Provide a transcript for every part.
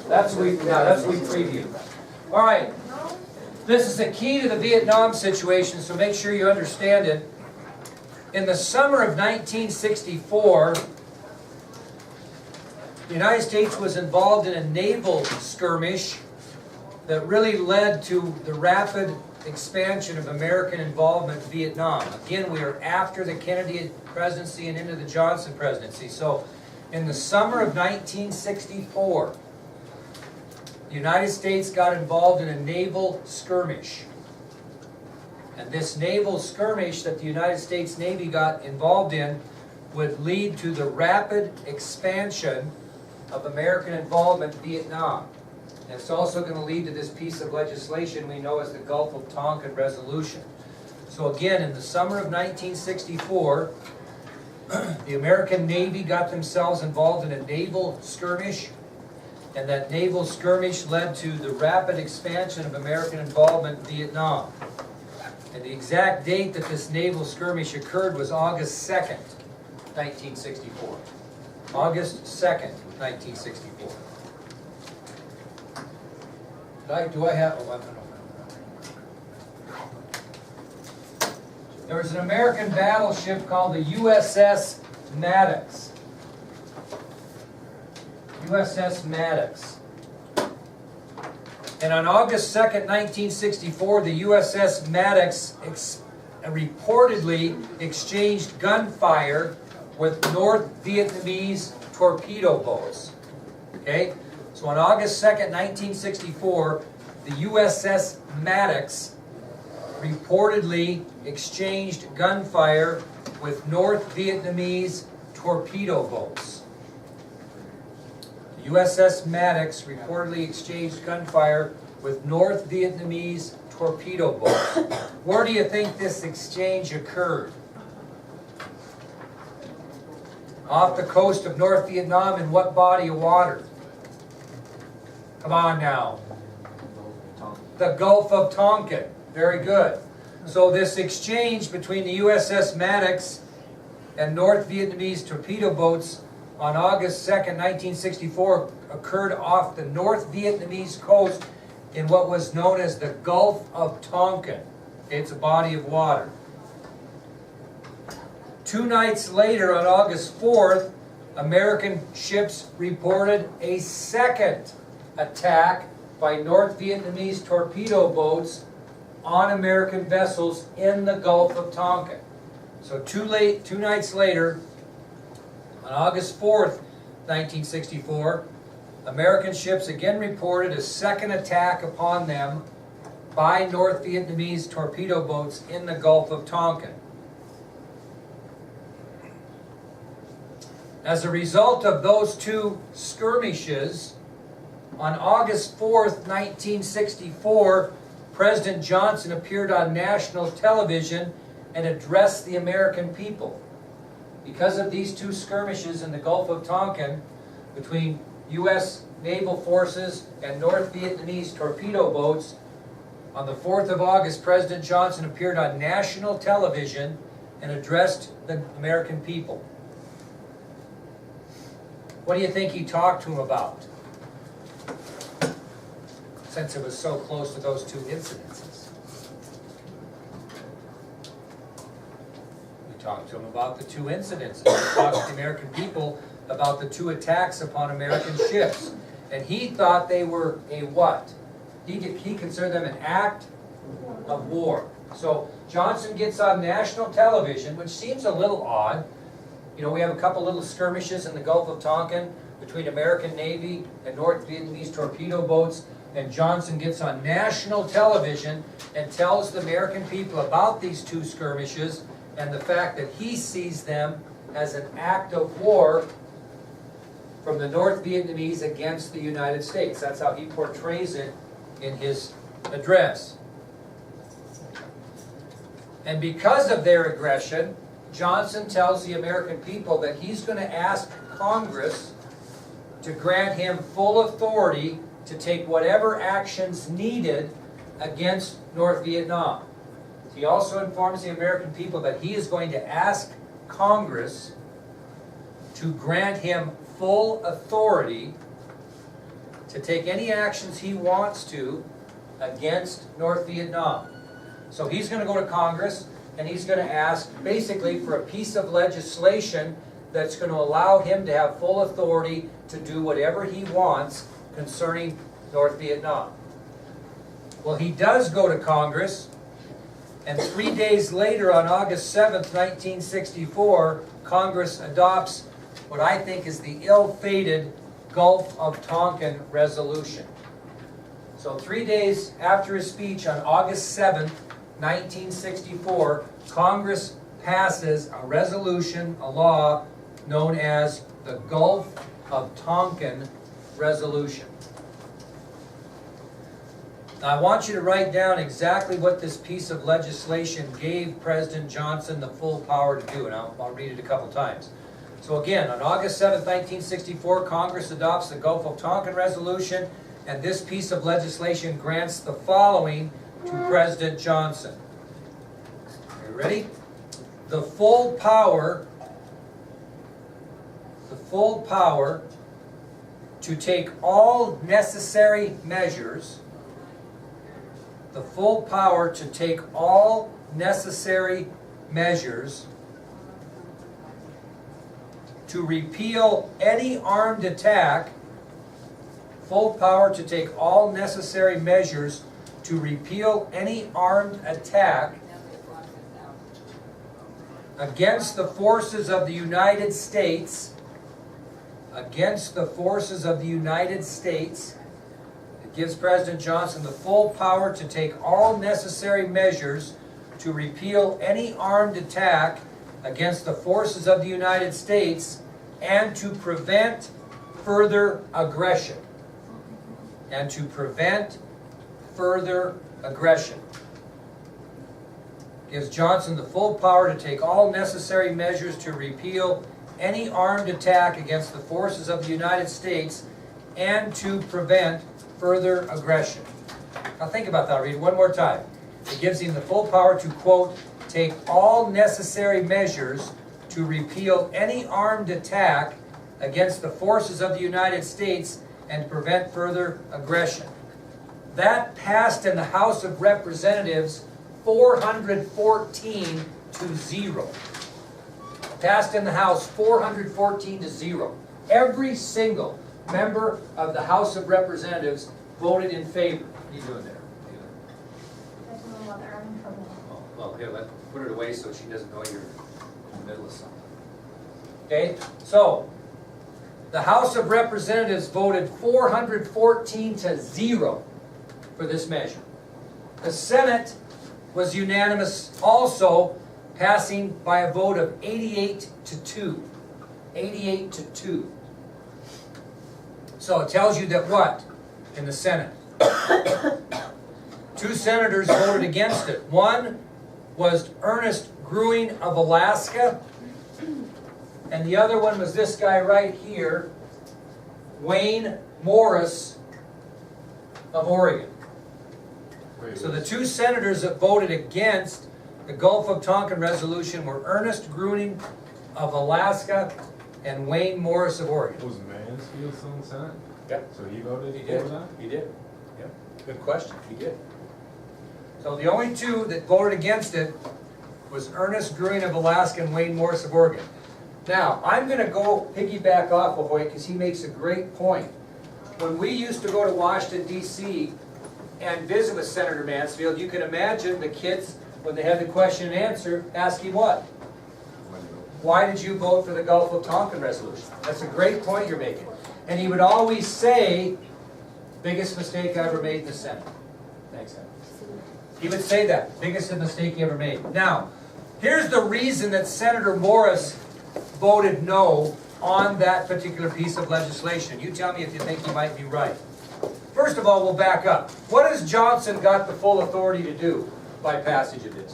That's what we preview. All right. This is the key to the Vietnam situation, so make sure you understand it. In the summer of 1964, the United States was involved in a naval skirmish that really led to the rapid expansion of American involvement in Vietnam. Again, we are after the Kennedy presidency and into the Johnson presidency. So, in the summer of 1964, the United States got involved in a naval skirmish. And this naval skirmish that the United States Navy got involved in would lead to the rapid expansion of American involvement in Vietnam. And it's also going to lead to this piece of legislation we know as the Gulf of Tonkin Resolution. So again, in the summer of 1964, the American Navy got themselves involved in a naval skirmish, and that naval skirmish led to the rapid expansion of American involvement in Vietnam. And the exact date that this naval skirmish occurred was August 2nd, 1964. August 2nd, 1964. Do I have... Oh, there was an American battleship called the USS Maddox. USS Maddox. And on August 2nd, 1964, the USS Maddox reportedly exchanged gunfire with North Vietnamese torpedo boats. Okay? So on August 2nd, 1964, the USS Maddox reportedly exchanged gunfire with North Vietnamese torpedo boats. The USS Maddox reportedly exchanged gunfire with North Vietnamese torpedo boats. Where do you think this exchange occurred? Off the coast of North Vietnam, in what body of water? Come on now. The Gulf of Tonkin. Very good. So this exchange between the USS Maddox and North Vietnamese torpedo boats on August 2nd, 1964 occurred off the North Vietnamese coast in what was known as the Gulf of Tonkin. It's a body of water. 2 nights later, on August 4th, American ships reported a second attack by North Vietnamese torpedo boats on American vessels in the Gulf of Tonkin. So 2 nights later, on August 4th, 1964, American ships again reported a second attack upon them by North Vietnamese torpedo boats in the Gulf of Tonkin. As a result of those 2 skirmishes, on August 4th, 1964, President Johnson appeared on national television and addressed the American people. Because of these 2 skirmishes in the Gulf of Tonkin between U.S. naval forces and North Vietnamese torpedo boats, on the 4th of August, President Johnson appeared on national television and addressed the American people. What do you think he talked to them about? Since it was so close to those 2 incidences. We talked to him about the 2 incidences. We talked to the American people about the 2 attacks upon American ships. And he thought they were a what? He considered them an act of war. So Johnson gets on national television, which seems a little odd. You know, we have a couple little skirmishes in the Gulf of Tonkin between American Navy and North Vietnamese torpedo boats, and Johnson gets on national television and tells the American people about these 2 skirmishes and the fact that he sees them as an act of war from the North Vietnamese against the United States. That's how he portrays it in his address. And because of their aggression, Johnson tells the American people that he's going to ask Congress to grant him full authority to take whatever actions needed against North Vietnam. He also informs the American people that he is going to ask Congress to grant him full authority to to take any actions he wants to against North Vietnam. So he's going to go to Congress and he's going to ask basically for a piece of legislation that's going to allow him to have full authority to do whatever he wants concerning North Vietnam. Well, he does go to Congress, and 3 days later, on August 7th, 1964, Congress adopts what I think is the ill-fated Gulf of Tonkin resolution. So 3 days after his speech on August 7th, 1964, Congress passes a resolution, a law, known as the Gulf of Tonkin resolution. Now, I want you to write down exactly what this piece of legislation gave President Johnson the full power to do, and I'll read it a couple times. So again, on August 7, 1964, Congress adopts the Gulf of Tonkin resolution, and this piece of legislation grants the following to President Johnson. Are you ready? The full power to take all necessary measures, the full power to take all necessary measures to repeal any armed attack, full power to take all necessary measures to repeal any armed attack against the forces of the United States, against the forces of the United States. It gives President Johnson the full power to take all necessary measures to repeal any armed attack against the forces of the United States and to prevent further aggression. And to prevent further aggression. Gives Johnson the full power to take all necessary measures to repeal any armed attack against the forces of the United States and to prevent further aggression. Now think about that. I'll read it one more time. It gives him the full power to, quote, take all necessary measures to repeal any armed attack against the forces of the United States and to prevent further aggression. That passed in the House of Representatives 414 to 0. Passed in the House 414 to 0. Every single member of the House of Representatives voted in favor. What are you doing there? I told my mother I'm in trouble. Oh, well, here, let's put it away so she doesn't know you're in the middle of something. Okay, so the House of Representatives voted 414 to 0 for this measure. The Senate was unanimous also, passing by a vote of 88 to 2. 88 to 2. So it tells you that what? In the Senate. 2 senators voted against it. One was Ernest Gruing of Alaska, and the other one was this guy right here, Wayne Morris of Oregon. So the 2 senators that voted against the Gulf of Tonkin resolution were Ernest Gruing of Alaska and Wayne Morris of Oregon. Was Mansfield still in the Senate? Yep. So he voted He for did. that? He did. Yep. Good question. He did. So the only 2 that voted against it was Ernest Gruing of Alaska and Wayne Morris of Oregon. Now, I'm going to go piggyback off of Wayne because he makes a great point. When we used to go to Washington, D.C. and visit with Senator Mansfield, you can imagine the kids, when they had the question and answer, ask him what? Why did you vote for the Gulf of Tonkin resolution? That's a great point you're making. And he would always say, biggest mistake I ever made in the Senate. Thanks, Ed. He would say that, biggest mistake he ever made. Now, here's the reason that Senator Morris voted no on that particular piece of legislation. You tell me if you think he might be right. First of all, we'll back up. What has Johnson got the full authority to do by passage of this?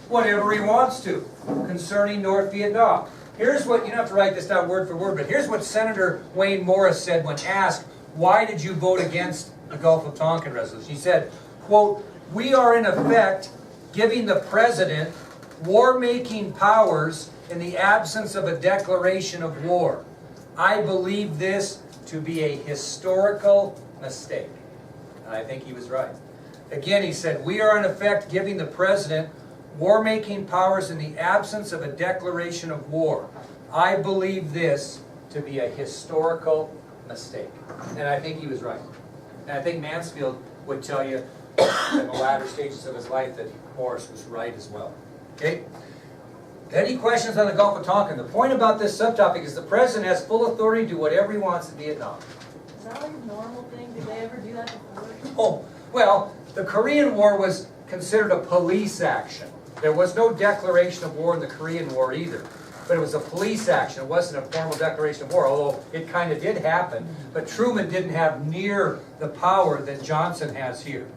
Whatever he wants to concerning North Vietnam. Here's what, you don't have to write this down word for word, but here's what Senator Wayne Morris said when asked, why did you vote against the Gulf of Tonkin resolution? He said, quote, we are in effect giving the president war-making powers in the absence of a declaration of war. I believe this to be a historical mistake. And I think he was right. Again, he said, we are in effect giving the president war-making powers in the absence of a declaration of war. I believe this to be a historical mistake. And I think he was right. And I think Mansfield would tell you in the latter stages of his life that Morris was right as well. Okay? Any questions on the Gulf of Tonkin? The point about this subtopic is the president has full authority to do whatever he wants in Vietnam. Is that like a normal thing? Did they ever do that before? Oh, well, the Korean War was considered a police action. There was no declaration of war in the Korean War either. But it was a police action. It wasn't a formal declaration of war, although it kind of did happen. But Truman didn't have near the power that Johnson has here.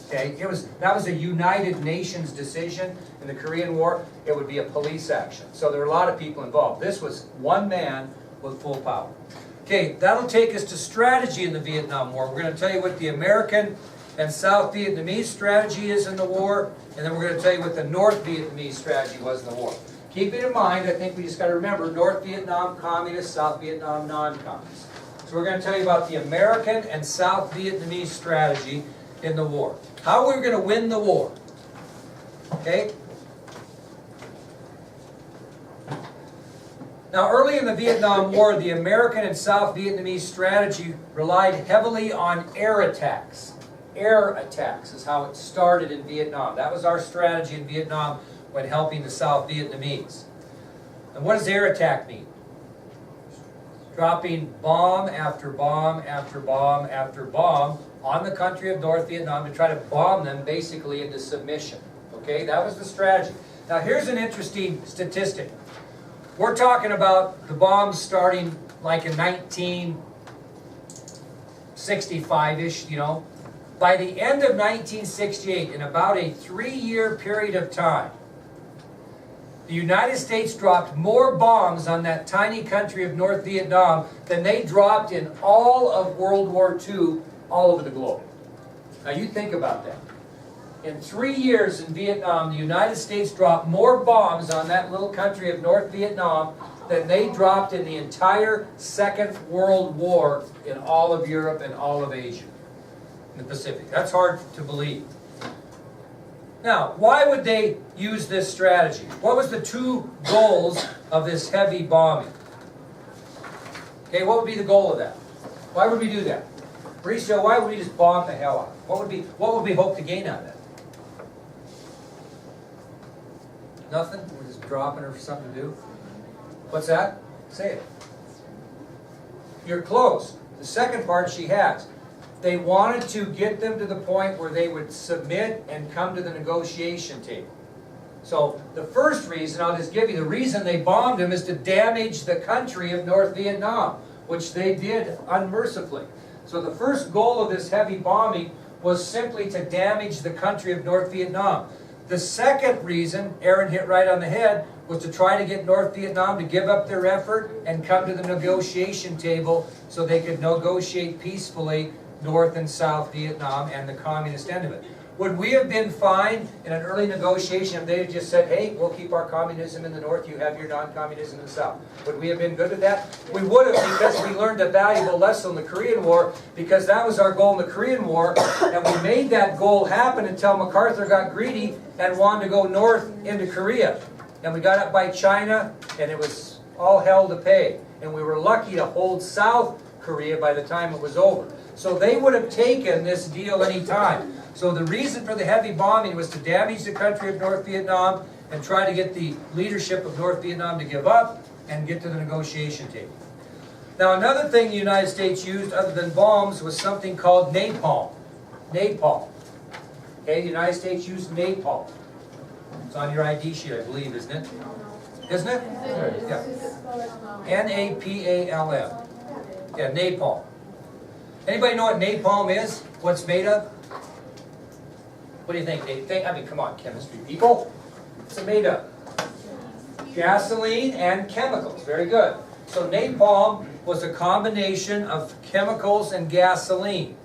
Okay? That was a United Nations decision in the Korean War. It would be a police action. So there were a lot of people involved. This was one man with full power. Okay, that'll take us to strategy in the Vietnam War. We're going to tell you what the American and South Vietnamese strategy is in the war, and then we're going to tell you what the North Vietnamese strategy was in the war. Keep it in mind, I think we just got to remember, North Vietnam communist, South Vietnam non-communist. So we're going to tell you about the American and South Vietnamese strategy in the war. How we're going to win the war. Okay? Now, early in the Vietnam War, the American and South Vietnamese strategy relied heavily on air attacks. Air attacks is how it started in Vietnam. That was our strategy in Vietnam when helping the South Vietnamese. And what does air attack mean? Dropping bomb after bomb after bomb after bomb on the country of North Vietnam to try to bomb them basically into submission. Okay, that was the strategy. Now here's an interesting statistic. We're talking about the bombs starting like in 1965-ish, you know. By the end of 1968, in about a 3-year period of time, the United States dropped more bombs on that tiny country of North Vietnam than they dropped in all of World War II all over the globe. Now you think about that. In 3 years in Vietnam, the United States dropped more bombs on that little country of North Vietnam than they dropped in the entire Second World War in all of Europe and all of Asia, in the Pacific. That's hard to believe. Now, why would they use this strategy? What was the two goals of this heavy bombing? Okay, what would be the goal of that? Why would we do that? Mauricio, why would we just bomb the hell out? What would we hope to gain out of that? Nothing? We're just dropping her for something to do? What's that? Say it. You're close. The second part she has. They wanted to get them to the point where they would submit and come to the negotiation table. So the first reason, I'll just give you, the reason they bombed them is to damage the country of North Vietnam, which they did unmercifully. So the first goal of this heavy bombing was simply to damage the country of North Vietnam. The second reason, Aaron hit right on the head, was to try to get North Vietnam to give up their effort and come to the negotiation table so they could negotiate peacefully North and South Vietnam and the communist end of it. Would we have been fine in an early negotiation if they had just said, hey, we'll keep our communism in the North, you have your non-communism in the South? Would we have been good with that? We would have, because we learned a valuable lesson in the Korean War, because that was our goal in the Korean War, and we made that goal happen until MacArthur got greedy and wanted to go north into Korea. And we got up by China, and it was all hell to pay. And we were lucky to hold South Korea by the time it was over. So they would have taken this deal any time. So the reason for the heavy bombing was to damage the country of North Vietnam and try to get the leadership of North Vietnam to give up and get to the negotiation table. Now another thing the United States used other than bombs was something called napalm. Napalm. Okay, the United States used napalm. It's on your ID sheet, I believe, isn't it? Isn't it? Yeah. N-A-P-A-L-M. Yeah, napalm. Anybody know what napalm is? What it's made of? What do you think? I mean, come on, chemistry people. What's it made of? Gasoline and chemicals. Very good. So napalm was a combination of chemicals and gasoline.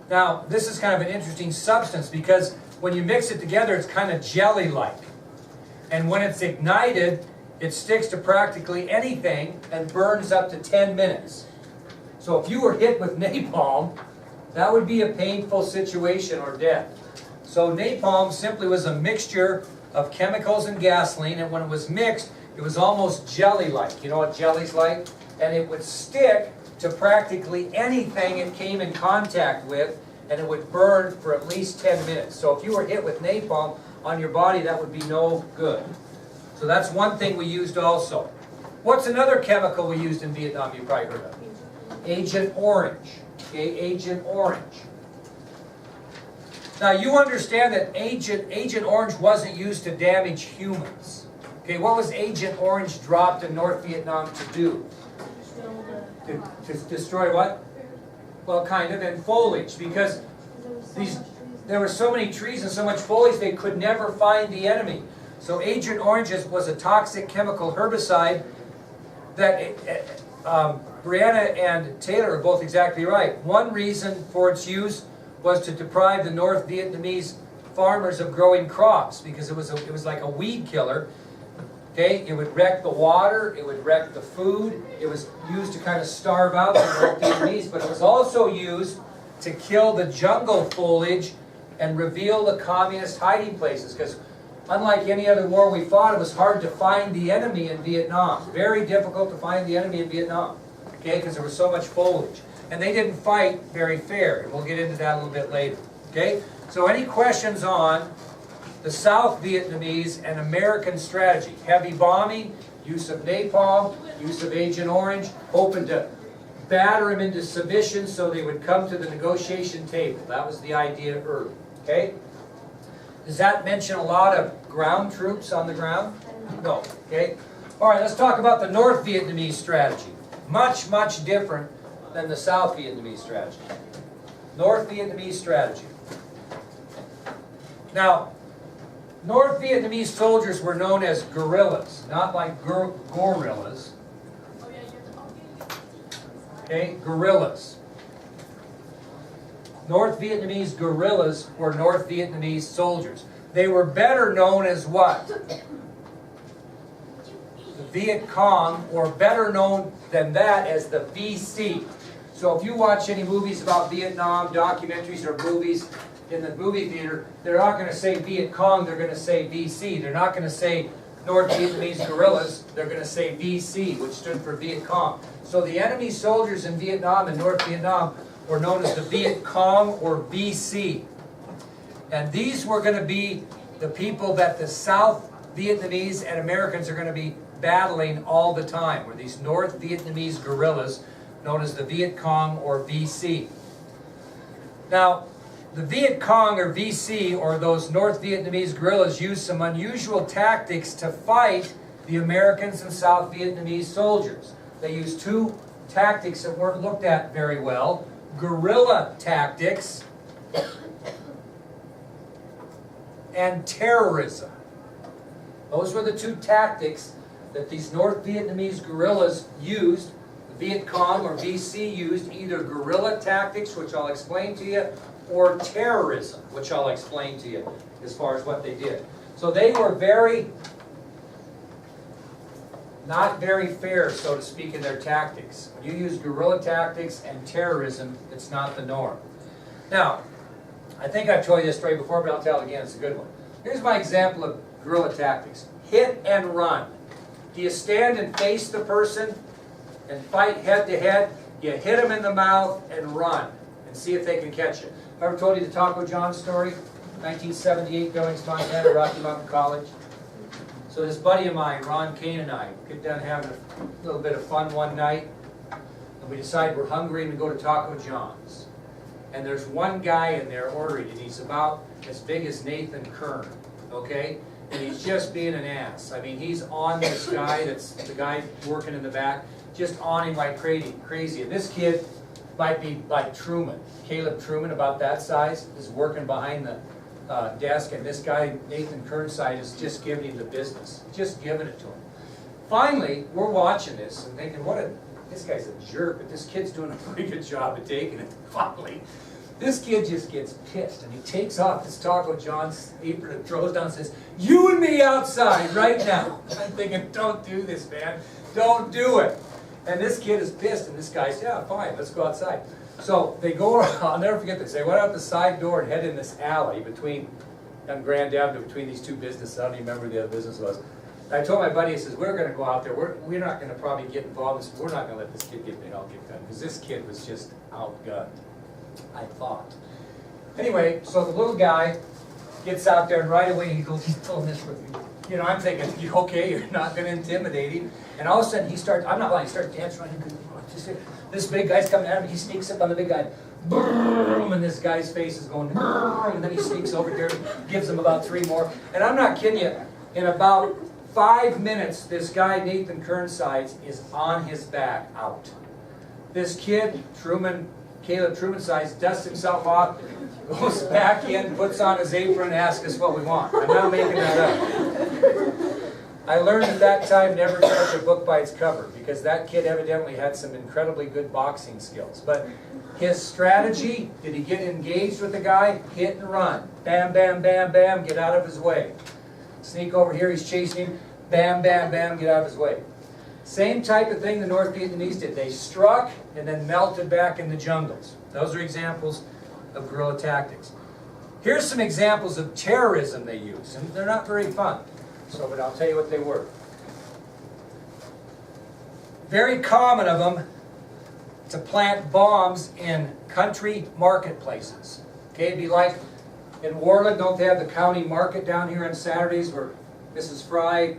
Now, this is kind of an interesting substance because when you mix it together, it's kind of jelly-like. And when it's ignited, It sticks to practically anything and burns up to 10 minutes. So if you were hit with napalm, that would be a painful situation or death. So napalm simply was a mixture of chemicals and gasoline, and when it was mixed, it was almost jelly-like. You know what jelly's like? And it would stick to practically anything it came in contact with, and it would burn for at least 10 minutes. So if you were hit with napalm on your body, that would be no good. So that's one thing we used also. What's another chemical we used in Vietnam you've probably heard of? Agent Orange. Okay, Agent Orange. Now you understand that Agent Orange wasn't used to damage humans. Okay, what was Agent Orange dropped in North Vietnam to do? To destroy what? Well, kind of, and foliage, because there were so many trees and so much foliage they could never find the enemy. So Agent Orange was a toxic chemical herbicide that Brianna and Taylor are both exactly right. One reason for its use was to deprive the North Vietnamese farmers of growing crops, because it was like a weed killer. Okay, it would wreck the water, it would wreck the food. It was used to kind of starve out the North Vietnamese, but it was also used to kill the jungle foliage and reveal the communist hiding places, because unlike any other war we fought, it was hard to find the enemy in Vietnam. Very difficult to find the enemy in Vietnam, okay, because there was so much foliage. And they didn't fight very fair, and we'll get into that a little bit later, okay? So any questions on the South Vietnamese and American strategy? Heavy bombing, use of napalm, use of Agent Orange, hoping to batter them into submission so they would come to the negotiation table. That was the idea early, okay? Does that mention a lot of ground troops on the ground? No, okay? All right, let's talk about the North Vietnamese strategy. Much, much different than the South Vietnamese strategy. North Vietnamese strategy. Now, North Vietnamese soldiers were known as guerrillas, not like gorillas. Okay, guerrillas. North Vietnamese guerrillas were North Vietnamese soldiers. They were better known as what? The Viet Cong, or better known than that as the VC. So if you watch any movies about Vietnam, documentaries or movies in the movie theater, they're not going to say Viet Cong, they're going to say VC. They're not going to say North Vietnamese guerrillas, they're going to say VC, which stood for Viet Cong. So the enemy soldiers in Vietnam and North Vietnam were known as the Viet Cong or VC. And these were going to be the people that the South Vietnamese and Americans are going to be battling all the time, were these North Vietnamese guerrillas known as the Viet Cong or VC. Now, the Viet Cong or VC, or those North Vietnamese guerrillas, used some unusual tactics to fight the Americans and South Vietnamese soldiers. They used two tactics that weren't looked at very well: guerrilla tactics and terrorism. Those were the two tactics that these North Vietnamese guerrillas used. The Viet Cong or VC used either guerrilla tactics, which I'll explain to you, or terrorism, which I'll explain to you as far as what they did. So they were not very fair, so to speak, in their tactics. When you use guerrilla tactics and terrorism, it's not the norm. Now, I think I've told you this story before, but I'll tell it again, it's a good one. Here's my example of guerrilla tactics. Hit and run. Do you stand and face the person and fight head to head? You hit them in the mouth and run and see if they can catch you. Ever told you the Taco John story? 1978, Billings, Montana, Rocky Mountain College. So this buddy of mine, Ron Kane, and I get done having a little bit of fun one night, and we decide we're hungry and we go to Taco John's. And there's one guy in there ordering, and he's about as big as Nathan Kern, okay? And he's just being an ass. I mean, he's on this guy, that's the guy working in the back, just on him like crazy. And this kid might be like Truman, Caleb Truman, about that size, is working behind the desk, and this guy, Nathan Kernside, is just giving him the business, just giving it to him. Finally, we're watching this and thinking, this guy's a jerk, but this kid's doing a pretty good job of taking it. Finally, This kid just gets pissed, and he takes off his Taco John's apron and throws down and says, "You and me outside right now." I'm thinking, don't do this, man. Don't do it. And this kid is pissed, and this guy's, yeah, fine, let's go outside. So they go, I'll never forget this, they went out the side door and head in this alley between, on Grand Avenue, between these two businesses. I don't even remember who the other business was. And I told my buddy, he says, we're going to go out there, we're not going to probably get involved in this, we're not going to let this kid get done, because this kid was just outgunned, I thought. Anyway, so the little guy gets out there, and right away he goes, he's pulling this with me. You know, I'm thinking, you okay, you're not going to intimidate him. And all of a sudden he starts, I'm not lying, he starts dancing around. This big guy's coming at him, he sneaks up on the big guy. Boom, and this guy's face is going, and then he sneaks over here, gives him about 3 more. And I'm not kidding you, in about 5 minutes, this guy, Nathan Kernsides, is on his back out. This kid, Caleb Trumansides, dusts himself off, goes back in, puts on his apron, and asks us what we want. I'm not making that up. I learned at that time never judge a book by its cover, because that kid evidently had some incredibly good boxing skills. But his strategy, did he get engaged with the guy? Hit and run. Bam, bam, bam, bam, get out of his way. Sneak over here, he's chasing him. Bam, bam, bam, get out of his way. Same type of thing the North Vietnamese did. They struck and then melted back in the jungles. Those are examples of guerrilla tactics. Here's some examples of terrorism they use, and they're not very fun. So, but I'll tell you what they were. Very common of them to plant bombs in country marketplaces. Okay, it'd be like in Warland, don't they have the county market down here on Saturdays where Mrs. Fry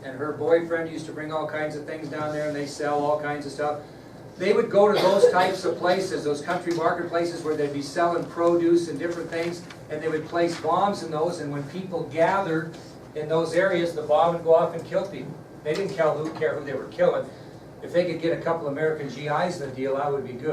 and her boyfriend used to bring all kinds of things down there and they sell all kinds of stuff. They would go to those types of places, those country marketplaces where they'd be selling produce and different things, and they would place bombs in those, and when people gathered in those areas, the bomb would go off and kill people. They didn't care who they were killing. If they could get a couple American GIs in the deal, that would be good.